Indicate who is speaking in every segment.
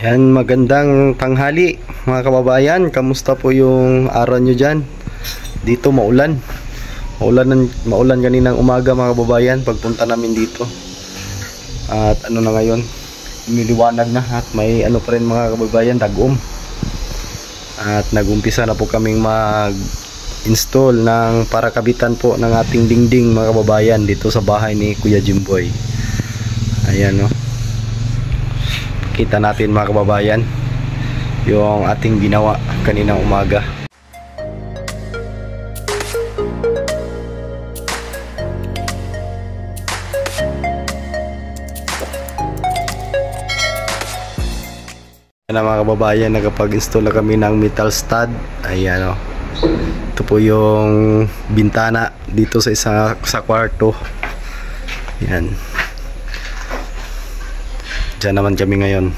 Speaker 1: Yan, magandang tanghali mga kababayan. Kamusta po yung araw nyo dyan? Dito maulan. Maulan kaninang umaga mga kababayan pagpunta namin dito. At ano na ngayon, umiliwanag na at may ano pa rin mga kababayan, dagom. At nagumpisa na po kaming mag-install ng para kabitan po ng ating dingding mga kababayan dito sa bahay ni Kuya Jimboy. Ayan, no. Kita natin mga kababayan yung ating ginawa kaninang umaga. Ayan na mga kababayan, nakapag-install na kami ng metal stud. Ayan, o. Ito po yung bintana dito sa kwarto. Ayan. Diyan naman kami ngayon.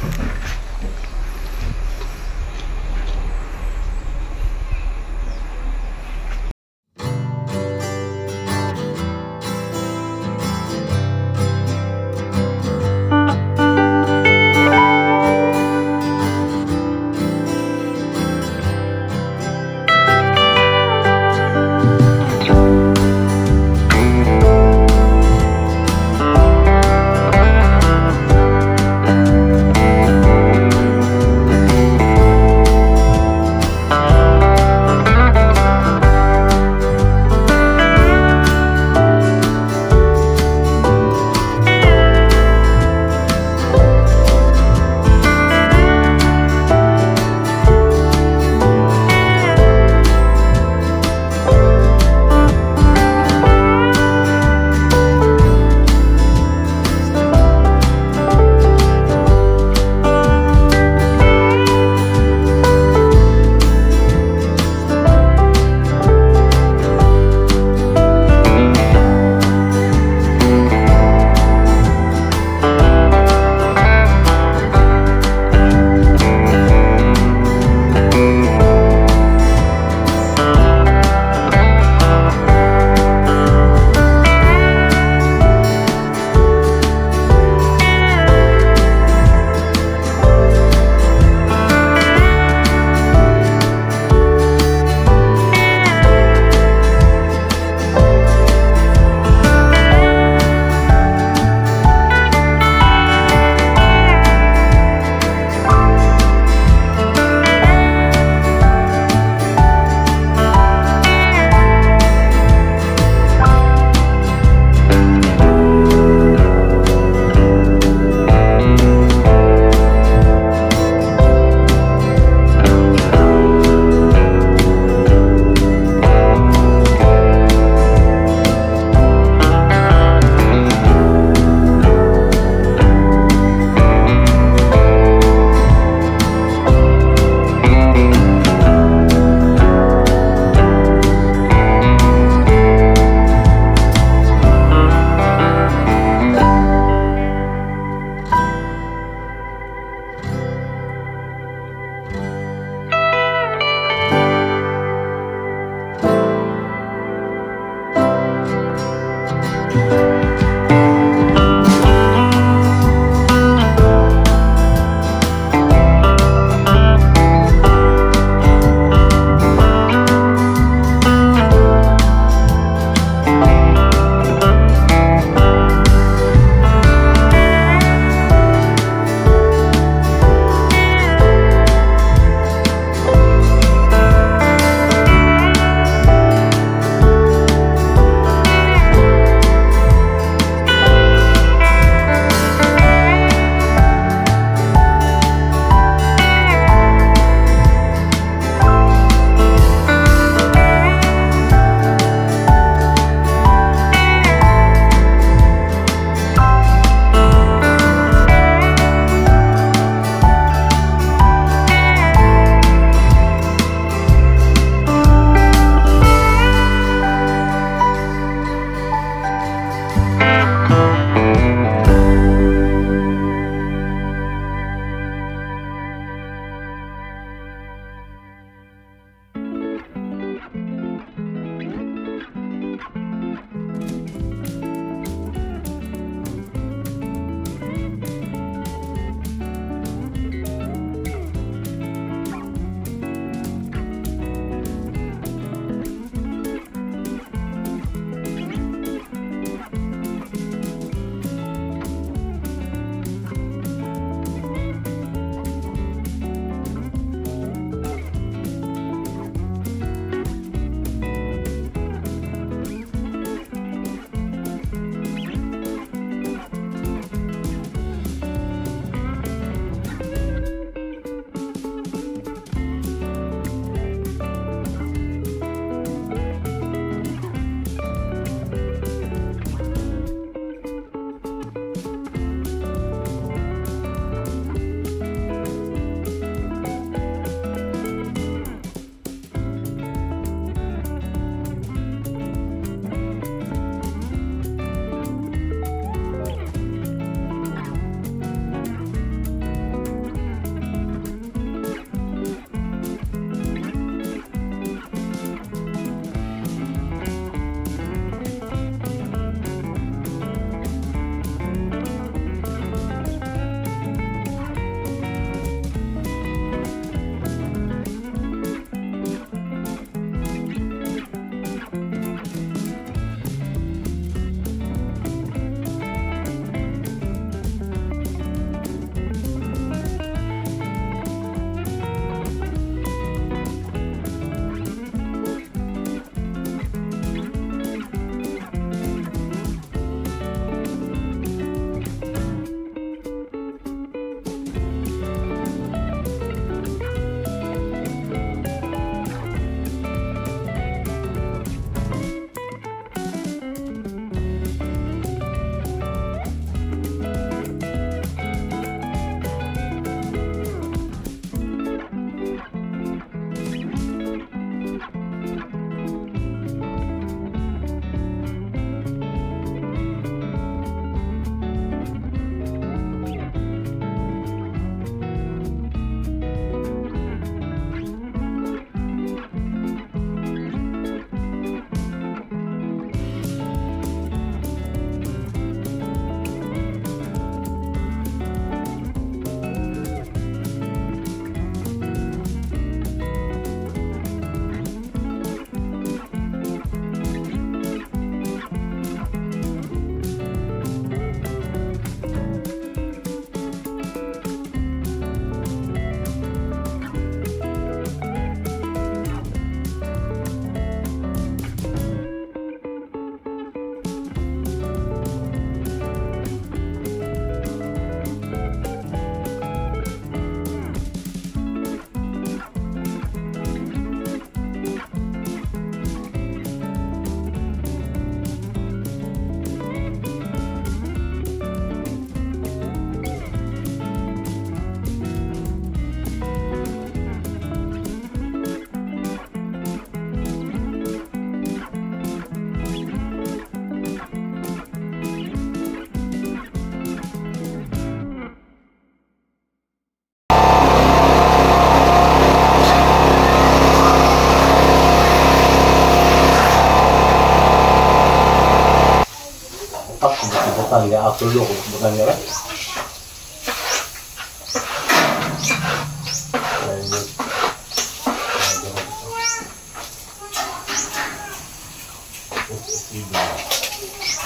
Speaker 2: Kuan ya ako lo ko bukan ya.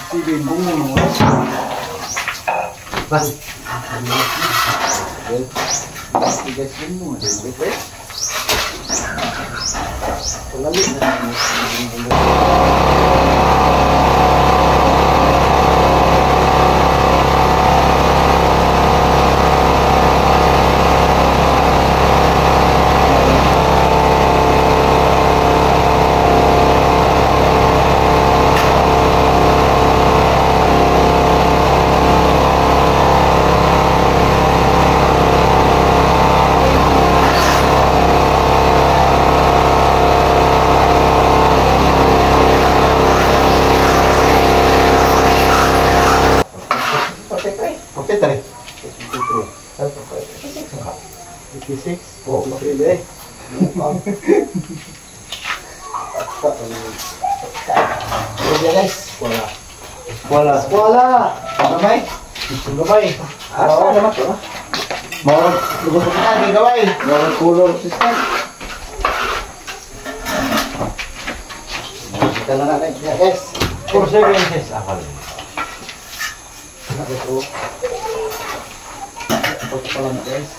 Speaker 3: Sige, bungo mo.
Speaker 2: Ba.
Speaker 3: Tigas din mo. Palagi na.
Speaker 2: Kapit tadi.
Speaker 3: 56.
Speaker 2: Oh,
Speaker 3: Pwede.
Speaker 2: Pwede guys.
Speaker 3: Wala.
Speaker 2: Wala.
Speaker 3: Wala.
Speaker 2: Gamay. Gamay.
Speaker 3: Asa naman to?
Speaker 2: Mau lugo sa kanya gamay.
Speaker 3: Wala color system.
Speaker 2: Kita na natin guys. 4 guys akal.
Speaker 3: Ito. Ito pala na guys.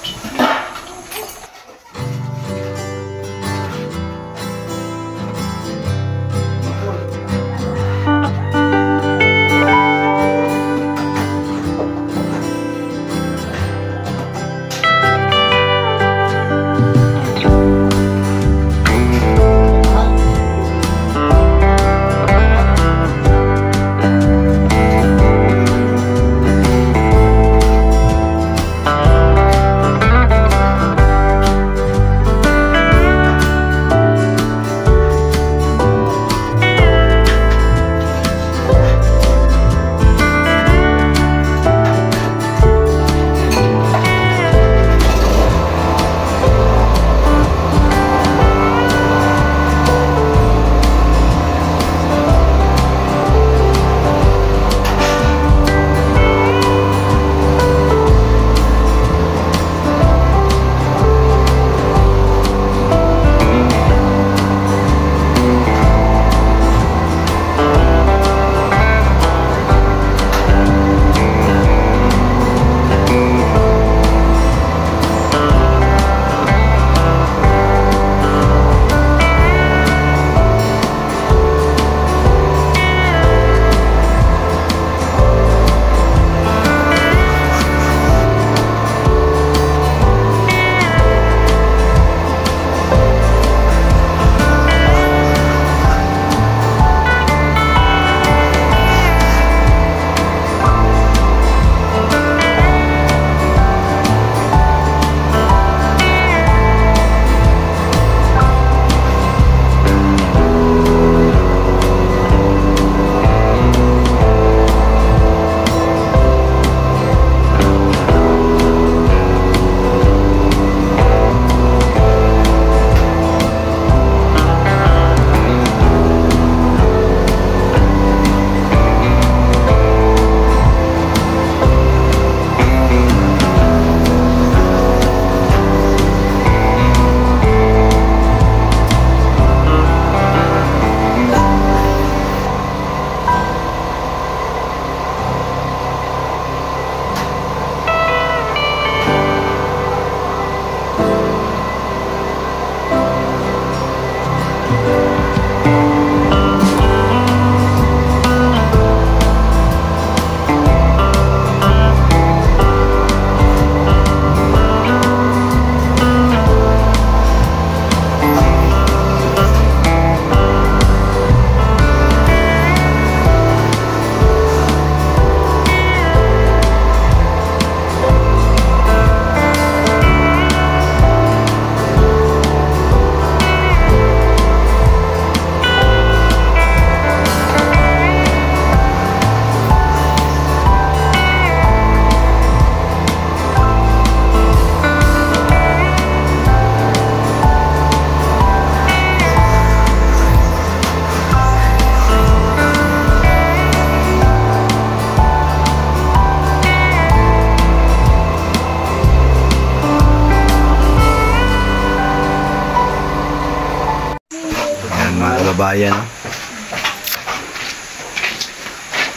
Speaker 1: kababayan.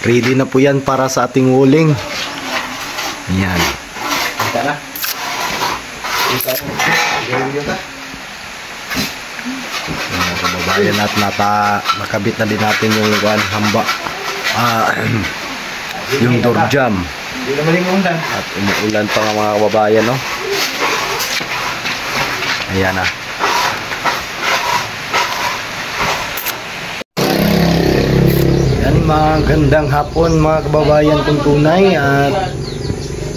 Speaker 1: Ready na po yan para sa ating uling. Ayan.
Speaker 2: Kita na. Kita na. Gawin ka.
Speaker 1: Mga kababayan, at nakabit na din natin yung hamba. Yung door jam.
Speaker 2: Hindi naman yung undan.
Speaker 1: At umuulan pa nga mga kababayan, no? Ayan na. Yan, magandang hapon mga kababayan kong tunay. At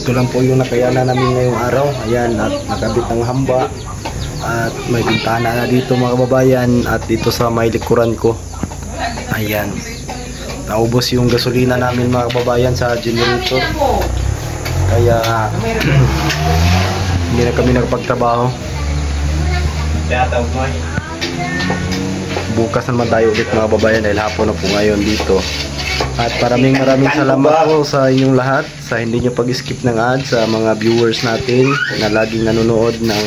Speaker 1: ito lang po yung nakayanan namin ngayong araw. Ayan, at nakabit ang hamba. At may bintana na dito mga kababayan. At dito sa may likuran ko, ayan, naubos yung gasolina namin mga kababayan sa generator. Kaya hindi na kami nagpagtrabaho.
Speaker 2: Tiyatawag mo.
Speaker 1: Bukas naman tayo ulit mga kababayan dahil hapon na po ngayon dito. At maraming salamat po sa inyong lahat sa hindi nyo pag-skip ng ads, sa mga viewers natin na laging nanonood ng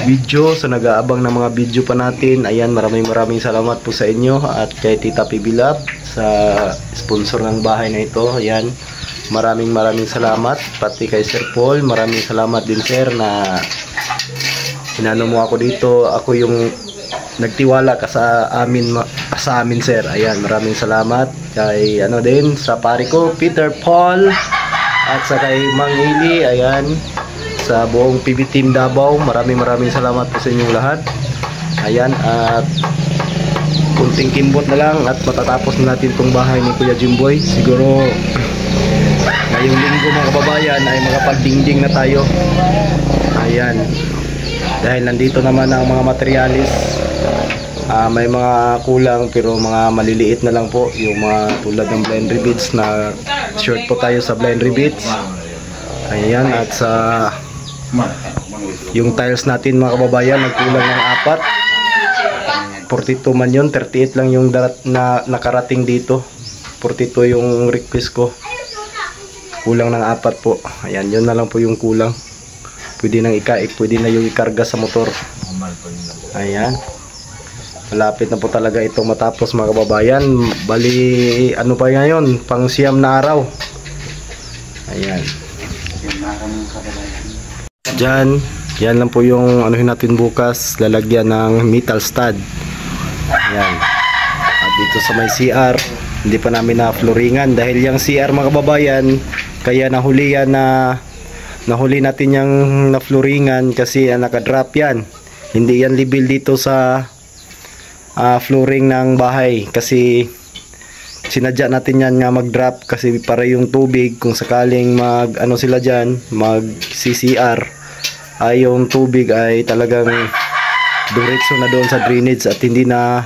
Speaker 1: video, sa nag-aabang ng mga video pa natin. Ayan, maraming salamat po sa inyo, at kay Tita Pibilab sa sponsor ng bahay na ito. Ayan, maraming salamat, pati kay Sir Paul, maraming salamat din sir na inano mo ako dito. Ako yung nagtiwala ka sa amin sir. Ayan, maraming salamat kay din sa pare ko Peter Paul, at sa kay Mang Ili. Ayan, sa buong PB Team Davao, maraming salamat po sa inyong lahat. Ayan, at kunting kimbot na lang at matatapos na natin tong bahay ni Kuya Jimboy. Siguro ngayong linggo mga kababayan ay makapagdingding na tayo. Ayan, dahil nandito naman ang mga materialis. May mga kulang pero mga maliliit na lang po, yung mga tulad ng blender beads na short po tayo sa blender beads. Ayan, at sa yung tiles natin mga kababayan, nagkulang ng 4. 42 man yun, 38 lang yung na nakarating dito. 42 yung request ko, kulang ng 4 po. Ayan, yun na lang po yung kulang. Pwede na yung ikarga sa motor. Ayan, malapit na po talaga itong matapos mga kababayan. Bali, ano pa ngayon, pang siyam na araw. Ayan, yan lang po yung anuhin natin bukas, lalagyan ng metal stud. Ayan, at dito sa may CR hindi pa namin na flooringan dahil yung CR mga kababayan, kaya nahuli natin yung na flooringan kasi nakadrop yan. Hindi yan level dito sa flooring ng bahay kasi sinadya natin yan nga mag-drop kasi para yung tubig kung sakaling sila dyan, mag CCR, ay yung tubig ay talagang diretso na doon sa drainage at hindi na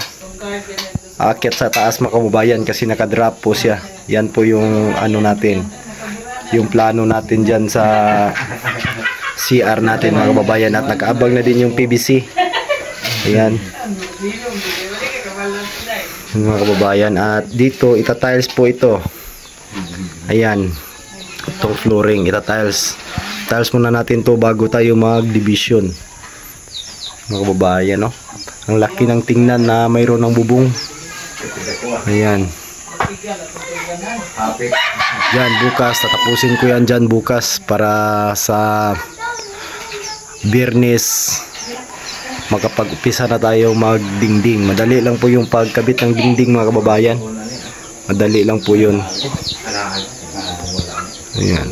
Speaker 1: aakyat sa taas mga kababayan kasi nakadrop po siya. Yan po yung yung plano natin dyan sa CR natin mga kababayan, at nakaabang na din yung PVC. Ayan mga kababayan, at dito itatiles po ito. Ayan, itong flooring itatiles muna natin to bago tayo mag division mga kababayan, no? Ang laki ng tingnan na mayroon ng bubong. Ayan, yan bukas tatapusin ko yan dyan bukas para sa Biyernes makapag-upisa na tayo magdingding. Madali lang po yung pagkabit ng dingding mga kababayan, madali lang po yun. Ayan.